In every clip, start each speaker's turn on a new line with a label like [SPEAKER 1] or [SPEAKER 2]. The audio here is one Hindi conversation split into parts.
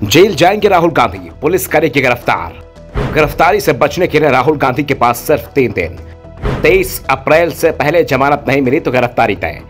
[SPEAKER 1] जेल जाएंगे राहुल गांधी, पुलिस करेगी गिरफ्तार। गिरफ्तारी से बचने के लिए राहुल गांधी के पास सिर्फ 3 दिन। 23 अप्रैल से पहले जमानत नहीं मिली तो गिरफ्तारी तय।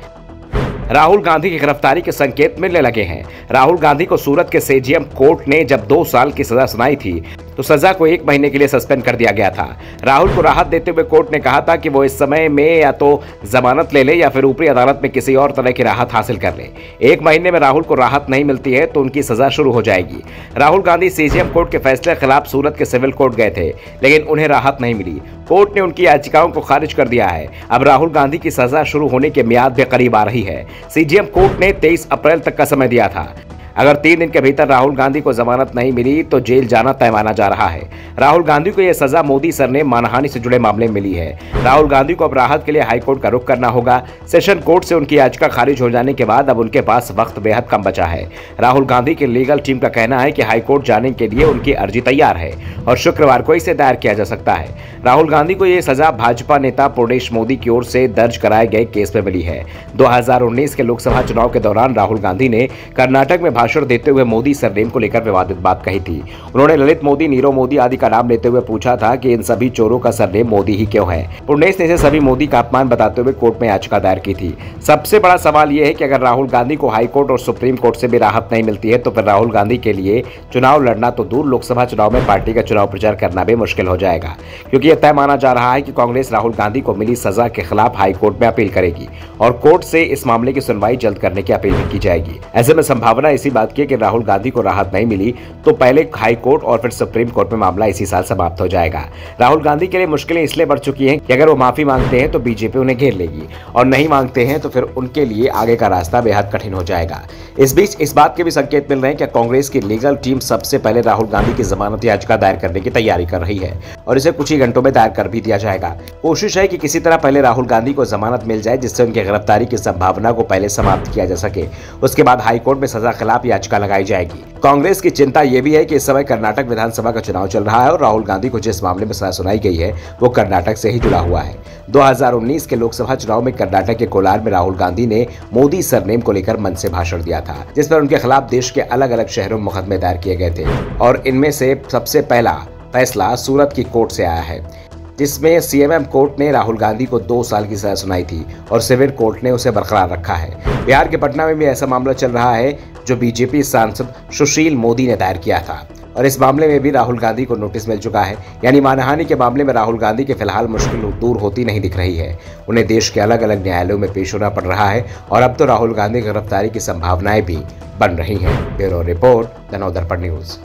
[SPEAKER 1] राहुल गांधी की गिरफ्तारी के संकेत मिलने लगे हैं। राहुल गांधी को सूरत के सीजेएम कोर्ट ने जब 2 साल की सजा सुनाई थी तो सजा को 1 महीने के लिए सस्पेंड कर दिया गया था। राहुल को राहत देते हुए कोर्ट ने कहा था कि वो इस समय में या तो जमानत ले ले या फिर ऊपरी अदालत में किसी और तरह की राहत हासिल कर ले। 1 महीने में राहुल को राहत नहीं मिलती है तो उनकी सजा शुरू हो जाएगी। राहुल गांधी सीजेएम कोर्ट के फैसले के खिलाफ सूरत के सिविल कोर्ट गए थे, लेकिन उन्हें राहत नहीं मिली। कोर्ट ने उनकी याचिकाओं को खारिज कर दिया है। अब राहुल गांधी की सजा शुरू होने की मियाद भी करीब आ रही है। सीजेएम कोर्ट ने 23 अप्रैल तक का समय दिया था। अगर 3 दिन के भीतर राहुल गांधी को जमानत नहीं मिली तो जेल जाना तय माना जा रहा है। राहुल गांधी को यह सजा मोदी सर ने मानहानि से जुड़े मामले में मिली है। राहुल गांधी को अब राहत के लिए हाईकोर्ट का रुख करना होगा। सेशन कोर्ट से उनकी याचिका खारिज हो जाने के बाद अब उनके पास वक्त बेहद कम बचा है। राहुल गांधी की लीगल टीम का कहना है कि हाईकोर्ट जाने के लिए उनकी अर्जी तैयार है और शुक्रवार को इसे दायर किया जा सकता है। राहुल गांधी को यह सजा भाजपा नेता पुर्णेश मोदी की ओर से दर्ज कराए गए केस में मिली है। 2019 के लोकसभा चुनाव के दौरान राहुल गांधी ने कर्नाटक में भाषण देते हुए मोदी सरनेम को लेकर विवादित बात कही थी। उन्होंने ललित मोदी, नीरव मोदी आदि का नाम लेते हुए पूछा था कि इन सभी चोरों का सरनेम मोदी ही क्यों है। पुर्णेश ने इसे सभी मोदी का अपमान बताते हुए कोर्ट में याचिका दायर की थी। सबसे बड़ा सवाल यह है कि अगर राहुल गांधी को हाईकोर्ट और सुप्रीम कोर्ट से भी राहत नहीं मिलती है तो फिर राहुल गांधी के लिए चुनाव लड़ना तो दूर, लोकसभा चुनाव में पार्टी का चुनाव प्रचार करना भी मुश्किल हो जाएगा, क्योंकि यह तय माना जा रहा है कि कांग्रेस राहुल गांधी को मिली सजा के खिलाफ हाईकोर्ट में अपील करेगी और कोर्ट से इस मामले की सुनवाई जल्द करने की अपील भी की जाएगी। ऐसे में संभावना इसी बात की है कि राहुल गांधी को राहत नहीं मिली तो पहले हाई कोर्ट और फिर सुप्रीम कोर्ट में मामला इसी साल समाप्त हो जाएगा। राहुल गांधी के लिए मुश्किलें इसलिए बढ़ चुकी हैं कि अगर वो माफी मांगते हैं तो बीजेपी उन्हें घेर लेगी और नहीं मांगते हैं तो फिर उनके लिए आगे का रास्ता बेहद कठिन हो जाएगा। इस बीच इस बात के भी संकेत मिल रहे हैं कि कांग्रेस की लीगल टीम सबसे पहले राहुल गांधी की जमानत याचिका दायर करने की तैयारी कर रही है और इसे कुछ ही घंटों में दायर कर भी दिया जाएगा। कोशिश है कि किसी तरह पहले राहुल गांधी को जमानत मिल जाए जिससे उनकी गिरफ्तारी की संभावना को पहले समाप्त किया जा सके। उसके बाद हाईकोर्ट में सजा खिलाफ याचिका लगाई जाएगी। कांग्रेस की चिंता यह भी है कि इस समय कर्नाटक विधानसभा का चुनाव चल रहा है और राहुल गांधी को जिस मामले में सजा सुनाई गई है वो कर्नाटक से ही जुड़ा हुआ है। 2019 के लोकसभा चुनाव में कर्नाटक के कोलार में राहुल गांधी ने मोदी सरनेम को लेकर मंच से भाषण दिया था, जिस पर उनके खिलाफ देश के अलग अलग शहरों में मुकदमे दायर किए गए थे और इनमें से सबसे पहला फैसला सूरत की कोर्ट से आया है, जिसमें सीएमएम कोर्ट ने राहुल गांधी को 2 साल की सजा सुनाई थी और सिविल कोर्ट ने उसे बरकरार रखा है। बिहार के पटना में भी ऐसा मामला चल रहा है जो बीजेपी सांसद सुशील मोदी ने दायर किया था और इस मामले में भी राहुल गांधी को नोटिस मिल चुका है। यानी मानहानि के मामले में राहुल गांधी की फिलहाल मुश्किल दूर होती नहीं दिख रही है। उन्हें देश के अलग अलग न्यायालयों में पेश होना पड़ रहा है और अब तो राहुल गांधी की गिरफ्तारी की संभावनाएं भी बन रही हैं। Bureau report, the Navdarpan news.